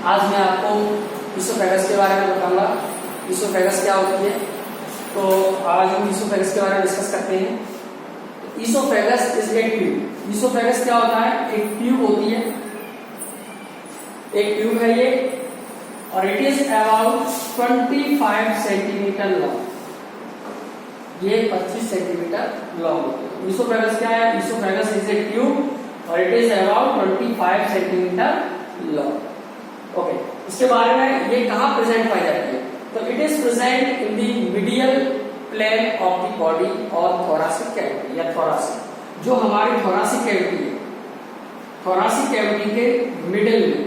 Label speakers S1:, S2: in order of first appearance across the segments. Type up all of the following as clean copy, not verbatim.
S1: आज मैं आपको ईसोफेगस के बारे में बताऊंगा। ईसोफेगस क्या होती है, तो आज हम ईसोफेगस के बारे में डिस्कस करते हैं। Oesophagus is a tube. Oesophagus क्या होता है, एक ट्यूब होती है, एक ट्यूब है ये, और it is about 25 centimetre long. ये 25 सेंटीमीटर लॉन्ग होती है। ईसोफेगस क्या है, ईसोफेगस इज ए ट्यूब और it is about 25 centimetre long. Okay, इसके बारे में ये कहाँ प्रेजेंट पाई जाती है, तो it is present in the medial plane of the body और थोरासिक कैविटी या थोरासिक। जो हमारी थोरासिक कैविटी है, थोरासिक कैविटी के मिडिल में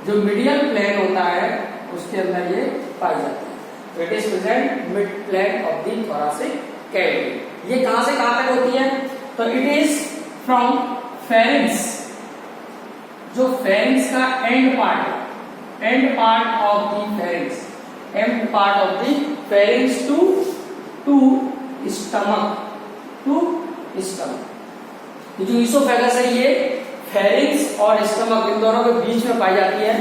S1: जो मीडियल प्लेन होता है उसके अंदर ये पाई जाती है। तो it is present mid plane of the thoracic cavity. ये कहां से कहां तक होती है, तो इट इज फ्रॉम फेरिंक्स, जो फेरिंक्स का end part of the pharynx, end part of the pharynx to stomach, ये जो ईसोफेगस है ये फेरिंक्स और स्टमक इन दोनों के बीच में पाई जाती है।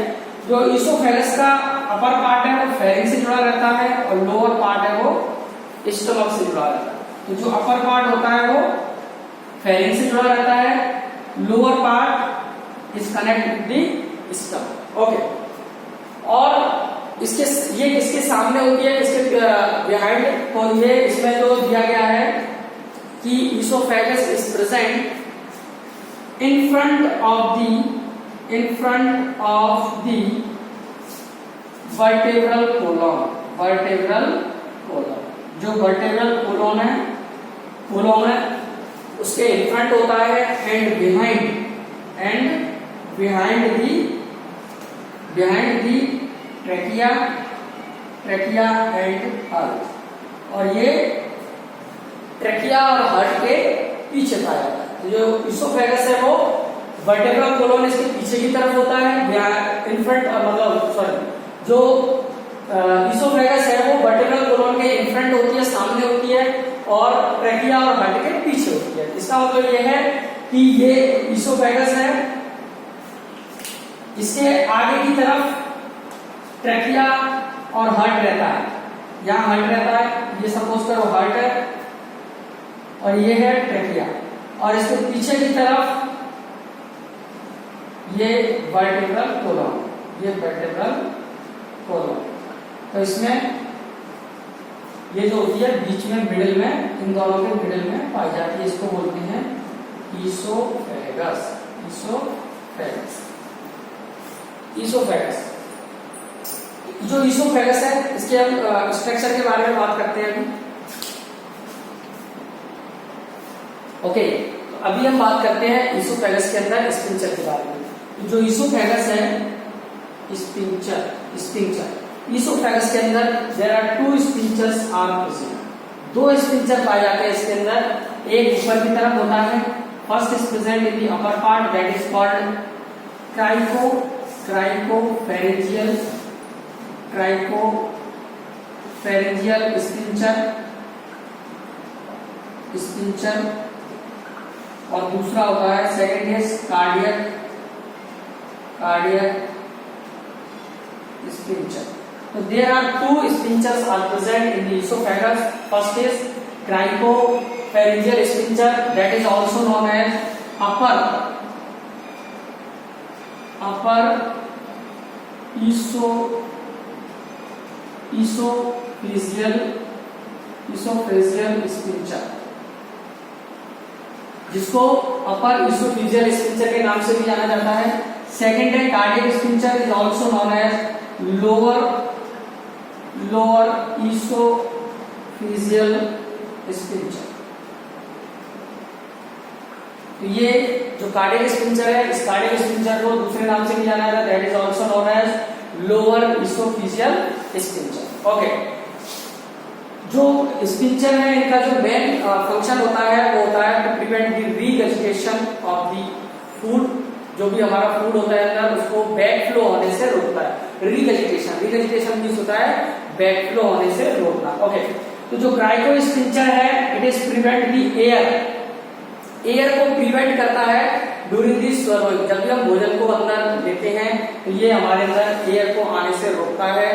S1: जो ईसोफेगस का अपर पार्ट है वो फेरिंक्स से जुड़ा रहता है और लोअर पार्ट है वो स्टमक से जुड़ा रहता है। तो जो अपर पार्ट होता है वो फेरिंक्स से जुड़ा रहता है, lower part is connected with the stomach. Okay, और ये किसके सामने होती है, इसके बिहाइंड, तो ये इसमें जो दिया गया है कि oesophagus is present in front of the vertebral column। जो वर्टेब्रल कोलॉन है उसके इन फ्रंट होता है and behind the trachea and heart. और ये ट्रेकिया और हार्ट के पीछे पाया जाता है। जो ईसोफेगस है वो वर्टेब्रल कोलॉन इसके पीछे की तरफ होता है, इन फ्रंट मतलब सॉरी, जो ईसोफेगस है वो वर्टेब्रल कोलॉन के इन फ्रंट होती है, सामने होती है, और ट्रेकिया और हार्ट के पीछे होती है। इसका मतलब ये है कि ये ईसोफेगस है, इसके आगे की तरफ ट्रेकिया और हार्ट रहता है, यहाँ हार्ट रहता है, ये सपोज करो हार्ट है और ये है ट्रेकिया, और इसके पीछे की तरफ ये वर्टेब्रल कोलॉन। तो इसमें ये जो होती है बीच में मिडिल में, इन दोनों के मिडिल में पाई जाती है, इसको बोलते हैं ईसोफेगस। जो ईसोफेगस है इसके हम स्ट्रक्चर के बारे में बात करते हैं अभी। ओके, तो अभी हम बात करते हैं ईसोफेगस के अंदर स्पिंचर के बारे में। जो ईसोफेगस है, स्पिंचर, ईसोफेगस के अंदर there are 2 sphincters are present. 2 sphincter पाए जाते हैं इसके अंदर। एक ऊपर की तरफ होता है, first is present in the upper part, that is called cricopharyngeal sphincter, और दूसरा होता है सेकेंड इज कार्डियक स्पिंचर। तो there are 2 sphincters are present in the oesophagus. First is cricopharyngeal sphincter, that is also known as upper oesophageal sphincter, जिसको upper oesophageal sphincter के नाम से भी जाना जाता है। सेकेंड है cardiac sphincter, is also known as lower oesophageal sphincter. तो ये जो कार्डियक स्पिंचर है, इस कार्डियक स्पिंचर को दूसरे नाम से भी जाना जाता है, that is also known as lower oesophageal sphincter. Okay, जो स्पिंचर है इनका जो मेन फंक्शन होता है वो होता है to prevent the regurgitation of the food. जो भी हमारा फूड होता है अंदर, उसको बैक फ्लो होने से रोकता है। रीगर्जिटेशन मींस होता है बैक फ्लो होने से रोकना। ओके, तो जो क्राइको स्पिंचर है, it is prevent the air air को प्रिवेंट करता है ड्यूरिंग दिस स्वलोइंग। जब भी हम भोजन को अंदर लेते हैं तो ये हमारे अंदर एयर को आने से रोकता है।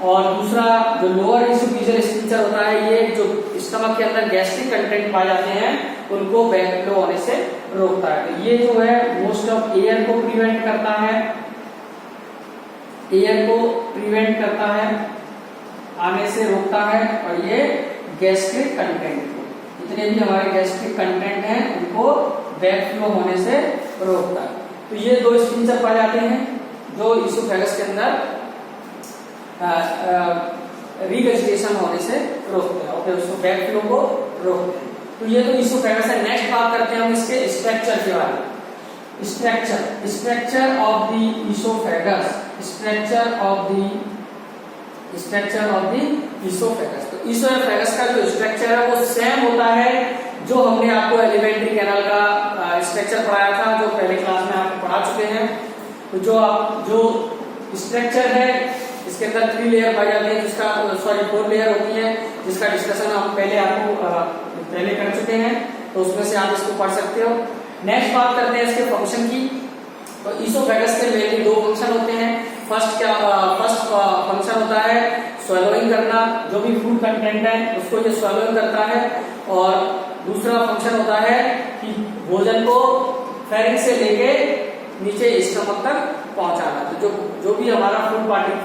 S1: और दूसरा जो लोअर इसोफेजियल स्फिंक्टर होता है, ये जो स्टमक के अंदर गैस्ट्रिक कंटेंट पाए जाते हैं उनको बैक फ्लो होने से रोकता है। तो ये जो है मोस्ट ऑफ एयर को प्रिवेंट करता है, एयर को प्रिवेंट करता है, आने से रोकता है। और ये गैस्ट्रिक कंटेंट को, जितने भी हमारे गैस्ट्रिक कंटेंट हैं उनको बैक फ्लो होने से रोकता है। तो ये दो स्फिंक्टर पाए जाते हैं जो इसोफेगस के अंदर रीवेजिटेशन होने से रोकते हैं, ओके, उसको बैक फ्लो को रोकते हैं। तो ये तो इसोफेगस है। नेक्स्ट बात करते हैं हम इसके स्ट्रक्चर के बारे में। Structure of the oesophagus, structure of the oesophagus. तो इसोफेगस का जो स्ट्रक्चर है वो सेम होता है जो हमने आपको एलिमेंट्री कैनाल का स्ट्रक्चर पढ़ाया था, जो पहले क्लास में आप पढ़ा चुके हैं। तो जो स्ट्रक्चर है इसके अंदर 3 लेयर पाए जाते हैं, जिसका 4 लेयर होती है, जिसका डिस्कशन हम पहले पहले कर चुके हैं। तो उसमें से आप इसको पढ़ सकते हो। नेक्स्ट बात करते हैं इसके फंक्शन की। तो इसोफेगस के मेनली 2 फंक्शन होते हैं। फर्स्ट फंक्शन होता है स्वैलोइंग करना, जो भी फूड कंटेंट है उसको ये स्वैलोइंग करता है। और दूसरा फंक्शन होता है कि भोजन को फेरिंक्स से लेके नीचे स्टमक तक पहुंचाना। तो जो भी हमारा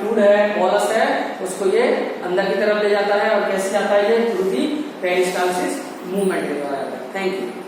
S1: फूड है, बॉलस है, उसको ये अंदर की तरफ ले जाता है। और कैसे जाता है ये थ्रू दी पेरिस्टालसिस मूवमेंट के द्वारा। Thank you.